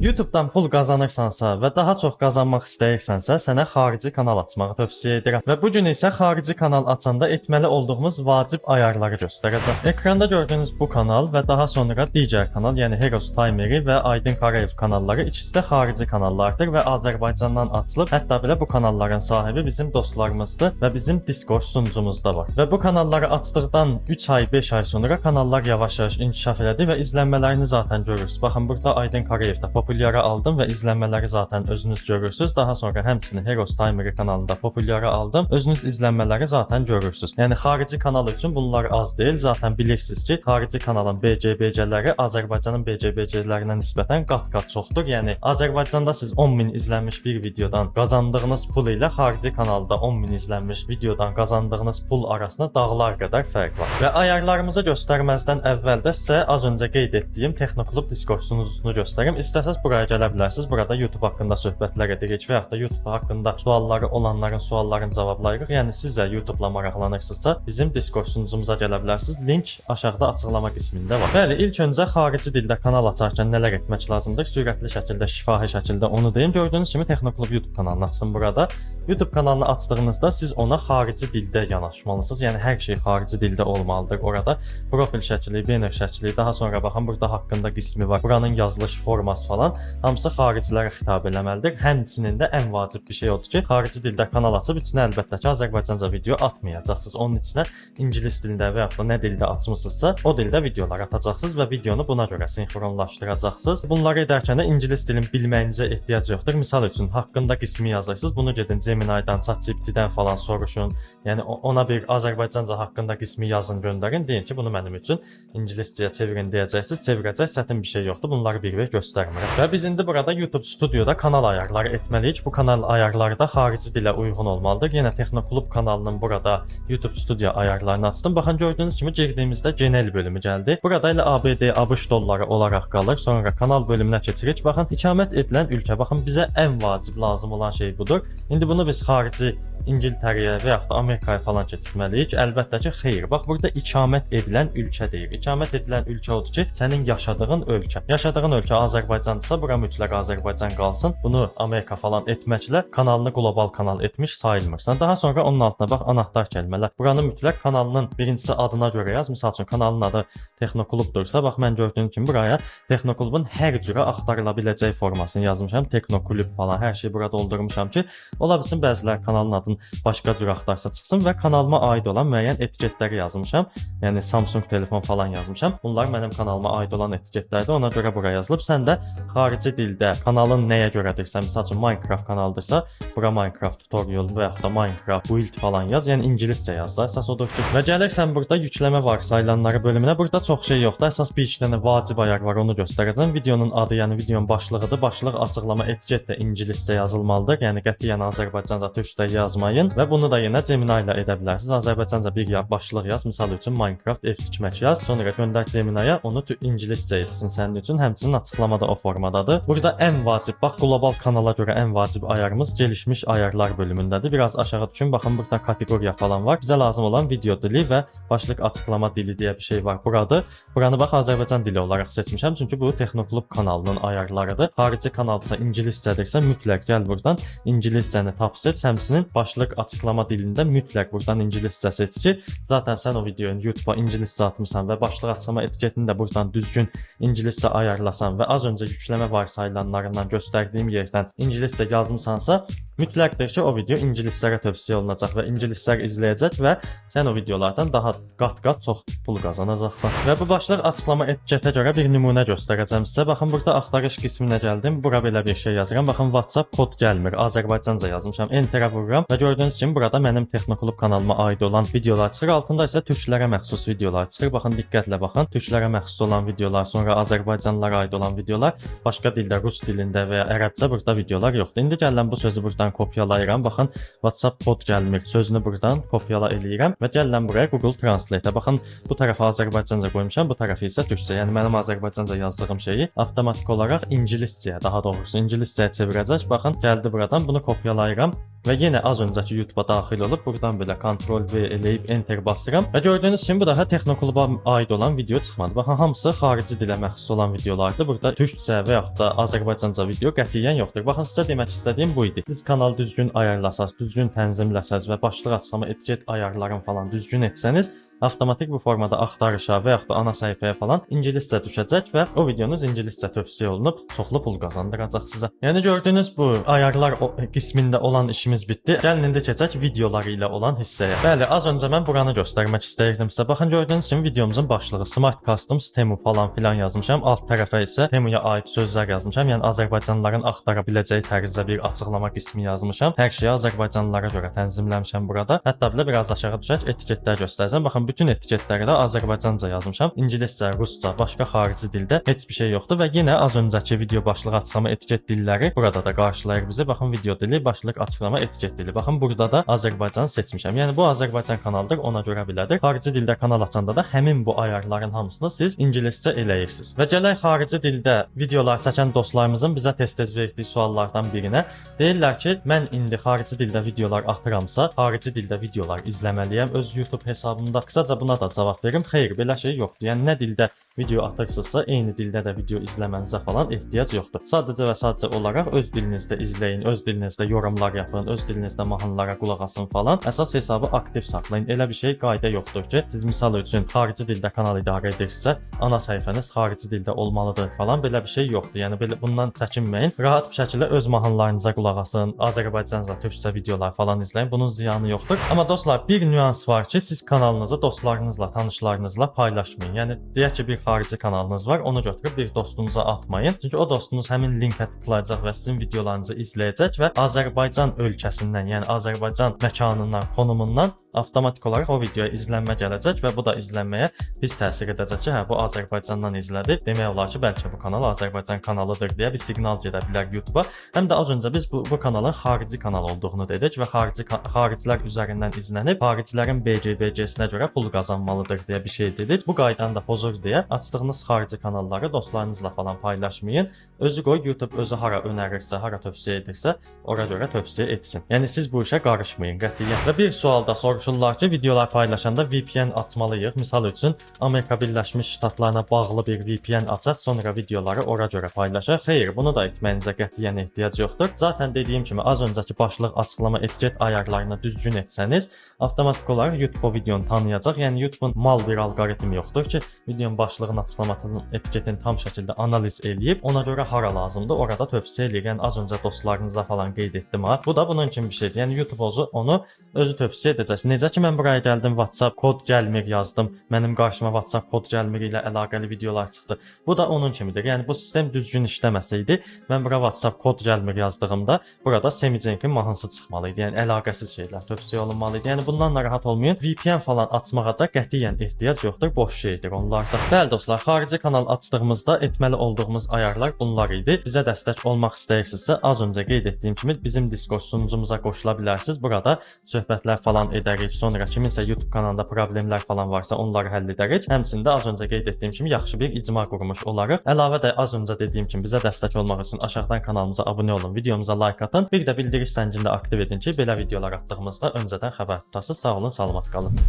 YouTube-dan pul qazanırsansa və daha çox qazanmaq istəyirsənsə, sənə xarici kanal açmağı tövsiyə edirəm. Və bu gün isə xarici kanal açanda etməli olduğumuz vacib ayarları göstərəcəm. Ekranda gördüyünüz bu kanal və daha sonra digər kanal, yəni Heroes Timeri və Aydın Karayev kanalları ikisi də xarici kanallardır və Azərbaycandan açılıb. Hətta belə bu kanalların sahibi bizim dostlarımızdır və bizim Discord sunucumuzda var. Və bu kanalları açdıqdan 3 ay, 5 ay sonra kanallar yavaş-yavaş inkişaf elədi və izlənmələrini zaten görürsünüz. Baxın, burada Aydın Karayevdə populyara aldım və izlənmələri zaten özünüz görürsünüz. Daha sonra həmçinin Heroes Timeri kanalında populyara aldım. Özünüz izlənmələri zaten görürsünüz. Yəni xarici kanal üçün bunlar az deyil. Zaten bilirsiniz ki, xarici kanalın BCBC-ləri Azərbaycanın BCBC-lərinə nisbətən qat-qat çoxdur. Yəni Azərbaycanda siz 10.000 izlənmiş bir videodan qazandığınız pul ilə xarici kanalda 10.000 izlənmiş videodan qazandığınız pul arasında dağlar qədər fərq var. Və ayarlarımızı göstərməzdən əvvəl də sizə az öncə qeyd etdiyim Texnoklub Discord sunucusunu göstərim. İstəsəz buraya gələ bilərsiniz. Burada YouTube haqqında söhbətlər edirik və yaxud da YouTube haqqında sualları olanların suallarını cavablayırıq. Yəni siz də YouTube-la maraqlanırsınızsa bizim Discord sunucumuza gələ bilərsiniz. Link aşağıda açıqlama qismində var. Bəli, ilk öncə xarici dildə kanal açarkən nələr etmək lazımdır? Sürətli şəkildə, şifahi şəkildə onu deyim. Gördüyünüz kimi Texnoklub YouTube kanalını açsın burada. YouTube kanalını açdığınızda siz ona xarici dildə yanaşmalısınız. Yəni hər şey xarici dildə olmalıdır orada. Profil şəkli, banner şəkli, daha sonra baxın burada haqqında qismi var. Buranın yazılış forması falan hamısı xaricilərə xitab eləməlidir. Həmçinin də ən vacib bir şey odur ki, xarici dildə kanal açıb içinə əlbəttə ki, Azərbaycanca video atmayacaqsınız. Onun içinə ingilis dilində və yaxud da nə dildə açmısınızsa, o dildə videolar atacaqsınız və videonu buna görə sinxronlaşdıracaqsınız. Bunları edərkən də ingilis dilini bilməyinizə ehtiyac yoxdur. Misal üçün haqqında qismi yazırsınız. Bunu gedin Gemini'dan, ChatGPT-dən falan soruşun. Yəni ona bir Azərbaycanca haqqında qismi yazın, göndərin. Deyin ki, bunu mənim üçün ingiliscəyə çevirin deyəcəksiniz. Çevirəcək çətin bir şey yoxdur. Bunları bir-bir göstərmirəm. Və biz indi burada YouTube Studio'da kanal ayarları etməliyik. Bu kanal ayarları da xarici dilə uyğun olmalıdır. Yenə Texnoklub kanalının burada YouTube Studio ayarlarını açdım. Baxın, gördüyünüz kimi girdiyimizdə Genel bölümü gəldi. Burada ilə ABD, ABŞ dolları olaraq qalır. Sonra kanal bölümünə keçirik. Baxın, ikamet edilən ölkə. Baxın, bizə ən vacib lazım olan şey budur. İndi bunu biz xarici İngiltərəyə və yaxud da Amerikaya falan keçirməliyik. Əlbəttə ki, xeyr. Bax, burada ikamet edilən ölkə deyir. İkamet edilən ölkə odur ki, sənin yaşadığın ölkə. Yaşadığın ölkə Azərbaycandırsa, bura mütləq Azərbaycan qalsın. Bunu Amerika falan etməklə kanalını qlobal kanal etmiş sayılmırsan. Daha sonra onun altına bax, anahtar kəlmələr. Buranı mütləq kanalının birincisi adına görə yaz. Misal üçün kanalın adı Texnoklubdursa, bax mən gördüyüm kimi buraya Texnoklubun hər cürə axtarıla biləcək formasını yazmışam. Texnoklub falan hər şeyi burada doldurmuşam ki, ola bilsin bəzilər kanalın adını başqa cür axtarsa çıxsın və kanalıma aid olan müəyyən etiketləri yazmışam. Yəni Samsung telefon falan yazmışam. Bunlar mənim kanalıma aid olan etiketlərdir. Ona görə bura yazılıb. Sən də xarici dildə kanalın nəyə görədirsə, məsəl üçün Minecraft kanaldırsa, bura Minecraft tutorial və yaxud da Minecraft build falan yaz. Yəni ingiliscə yaz da. Əsas odur ki, və gəlirsən burada yükləmə varsayılanları bölümünə. Burada çox şey yoxdur. Əsas bir iki dənə vacib ayar var, onu göstərəcəm. Videonun adı, yəni videonun başlığıdır. Başlıq, açıqlama, etiket də ingiliscə yazılmalıdır. Yəni qətiyyən Azərbaycanca, türkcə yazmayın və bunu da yenə Gemini ilə edə bilərsiniz. Azərbaycanca bir başlıq yaz. Misal üçün Minecraft ev tikmək yaz. Sonra göndər Gemini'yə, onu ingiliscə etsin sənin üçün. Həmçinin açıqlama da o formadadır. Burada ən vacib, bax, qlobal kanala görə ən vacib ayarımız gelişmiş ayarlar bölümündədir. Biraz aşağı düşün. Baxın, burada kateqoriya falan var. Bizə lazım olan video dili və başlıq açıqlama dili deyə bir şey var buradır. Buranı bax, Azərbaycan dili olaraq seçmişəm. Çünki bu Texnoklub kanalının ayarlarıdır. Xarici kanaldırsa, ingiliscədirsə mütləq gəl buradan ingiliscəni tap seç. Həmçinin başlıq açıqlama dilində mütləq buradan ingiliscə seç ki, zaten sən o videonu YouTube-a ingiliscə atmısan və başlıq açıqlama etiketini də buradan düzgün ingiliscə ayarlasan və az öncə yükləmə varsayılanlarından göstərdiyim yerdən ingiliscə yazmısansa, mütləqdir ki, o video ingilislərə tövsiyə olunacaq və ingilislər izləyəcək və sən o videolardan daha qat-qat çox pul qazanacaqsan. Və bu başlıq açıqlama etiketə görə bir nümunə göstərəcəm sizə. Baxın, burada axtarış qisminə gəldim. Bura belə bir şey yazıram. Baxın, WhatsApp kod gəlmir. Azərbaycanca yazmışam. Enterə vururam və gördüyünüz kimi burada mənim Texnoklub kanalıma aid olan videolar çıxır. Altında isə türklərə məxsus videolar çıxır. Baxın, diqqətlə baxın. Türklərə məxsus olan videolar, sonra Azərbaycanlılara aid olan videolar, başqa dildə, rus dilində və ya ərəbcə burada videolar yoxdur. İndi gələn bu sözü buradan kopyalayıram. Baxın, WhatsApp kod gəlmir. Sözünü buradan kopyala eləyirəm və gələn buraya Google Translate-ə. Baxın, bu tərəfə Azərbaycanca qoymuşam, bu tərəfi isə türkcə. Yəni mənim Azərbaycanca yazdığım şeyi avtomatik olaraq ingiliscəyə, daha doğrusu ingiliscəyə çevirəcək. Baxın, gəldi buradan, bunu kopyalayıram. və yenə az öncəki YouTube-a daxil olub buradan belə Ctrl V eləyib Enter basıram və gördüyünüz kimi bu dəfə Texnokluba aid olan video çıxmadı. Baxın, hamısı xarici dilə məxsus olan videolardır. Burada türkcə və yaxud da Azərbaycanca video qətiyyən yoxdur. Baxın, sizə demək istədiyim bu idi. Siz kanalı düzgün ayarlasaz, düzgün tənzimləsəz və başlıq açıqlama, etiket ayarlarını falan düzgün etsəniz, avtomatik bu formada axtarışa və yaxud da ana səhifəyə falan ingiliscə düşəcək və o videonuz ingiliscə tövsiyə olunub çoxlu pul qazandıracaq sizə. Yəni gördüyünüz bu ayarlar qismində olan işimiz bitdi. Gəlin indi keçək videoları ilə olan hissəyə. Bəli, az öncə mən buranı göstərmək istəyirdim sizə. Baxın, gördüyünüz kimi videomuzun başlığı Smart Customs Temu falan filan yazmışam. Alt tərəfə isə Temuya aid sözlər yazmışam. Yəni Azərbaycanlıların axtara biləcəyi tərzdə bir açıqlama qismi yazmışam. Hər şeyi Azərbaycanlılara görə tənzimləmişəm burada. Hətta belə biraz aşağı düşək, etiketlər göstərəcəm. Baxın, bütün etiketləri də Azərbaycanca yazmışam. İngiliscə, rusca, başqa xarici dildə heç bir şey yoxdur və yenə az öncəki video başlığı açıqlama etiket dilləri burada da qarşılayır bizi. Baxın, video dili, başlıq açıqlama etiket dili. Baxın, burada da Azərbaycan seçmişəm. Yəni bu Azərbaycan kanalıdır, ona görə belədir. Xarici dildə kanal açanda da həmin bu ayarların hamısını siz ingiliscə eləyirsiniz. Və gələk xarici dildə videolar çəkən dostlarımızın bizə tez-tez verdiyi suallardan birinə. Deyirlər ki, mən indi xarici dildə videolar atıramsa, xarici dildə videolar izləməliyəm öz YouTube hesabımda. Qısaca buna da cavab verim. Xeyr, belə şey yoxdur. Yəni nə dildə video atırsınızsa, eyni dildə də video izləmənizə falan ehtiyac yoxdur. Sadəcə və sadəcə olaraq öz dilinizdə izləyin, öz dilinizdə yorumlar yapın, öz dilinizdə mahnılara qulaq asın falan. Əsas hesabı aktiv saxlayın. Elə bir şey qayda yoxdur ki, siz misal üçün xarici dildə kanal idarə edirsinizsə, ana səhifəniz xarici dildə olmalıdır falan. Belə bir şey yoxdur. Yəni belə bundan çəkinməyin. Rahat bir şəkildə öz mahnılarınıza qulaq asın, Azərbaycanca, türkcə videolar falan izləyin. Bunun ziyanı yoxdur. Amma dostlar, bir nüans var ki, siz kanalınızı dostlarınızla, tanışlarınızla paylaşmayın. Yəni deyək ki, bir xarici kanalınız var, onu götürüb bir dostunuza atmayın. Çünki o dostunuz həmin linkə tıklayacaq və sizin videolarınızı izləyəcək və Azərbaycan ölkəsindən, yəni Azərbaycan məkanından, konumundan avtomatik olaraq o videoya izlənmə gələcək və bu da izlənməyə pis təsir edəcək ki, hə, bu Azərbaycandan izlədi. Demək olar ki, bəlkə bu kanal Azərbaycan kanalıdır deyə bir siqnal gedə bilər YouTube-a. Həm də az öncə biz bu kanalın xarici kanal olduğunu dedik və xaricilər üzərindən izlənib, xaricilərin BGBG-sinə görə pul qazanmalıdır deyə bir şey dedik. Bu qaydanı da pozur deyə açdığınız xarici kanalları dostlarınızla falan paylaşmayın. Özü qoy YouTube özü hara önərirsə, hara tövsiyə edirsə, ora görə tövsiyə etsin. Yəni siz bu işə qarışmayın qətiyyən. Və bir sualda soruşurlar ki, videolar paylaşanda VPN açmalıyıq. Misal üçün Amerika Birləşmiş Ştatlarına bağlı bir VPN açaq, sonra videoları ora görə paylaşaq. Xeyr, bunu da etməyinizə qətiyyən ehtiyac yoxdur. Zaten dediyim kimi az öncəki başlıq açıqlama etiket ayarlarını düzgün etsəniz, avtomatik olaraq YouTube o videonu tanıyacaq. Yəni YouTube'un mal bir alqoritm yoxdur ki, videonun başlığın açıqlamasının etiketini tam şəkildə analiz eləyib, ona görə hara lazımdır, orada tövsiyə eləyir. Yəni az öncə dostlarınızla falan qeyd etdim ha. Bu da bunun kimi bir şeydir. Yəni YouTube onu özü tövsiyə edəcək. Necə ki mən buraya gəldim, WhatsApp kod gəlmir yazdım. Mənim qarşıma WhatsApp kod gəlmir ilə əlaqəli videolar çıxdı. Bu da onun kimidir. Yəni bu sistem düzgün işləməsəydi, mən bura WhatsApp kod gəlmir yazdığımda burada Semicenkin mahnısı çıxmalı idi. Yəni əlaqəsiz şeylər tövsiyə olunmalı idi. Yəni bundan narahat olmayın. VPN falan açmağa da qətiyyən ehtiyac yoxdur. Boş şeydir onlarda. Bəli dostlar, xarici kanal açdığımızda etməli olduğumuz ayarlar bunlar idi. Bizə dəstək olmaq istəyirsinizsə, az öncə qeyd etdiyim kimi bizim Discord sunucumuza qoşula bilərsiniz. Burada söhbətlər falan edərik. Sonra kiminsə YouTube kanalında problemlər falan varsa onları həll edərik. Həmçində az öncə qeyd etdiyim kimi yaxşı bir icma qurmuş olarıq. Əlavə də az öncə dediyim kimi bizə dəstək olmaq üçün aşağıdan kanalımıza abunə olun, videomuza like atın. Bir də bildiriş zəncirini aktiv edin ki, belə videolar atdığımızda öncədən xəbər tutasınız. Sağ olun, salamat qalın.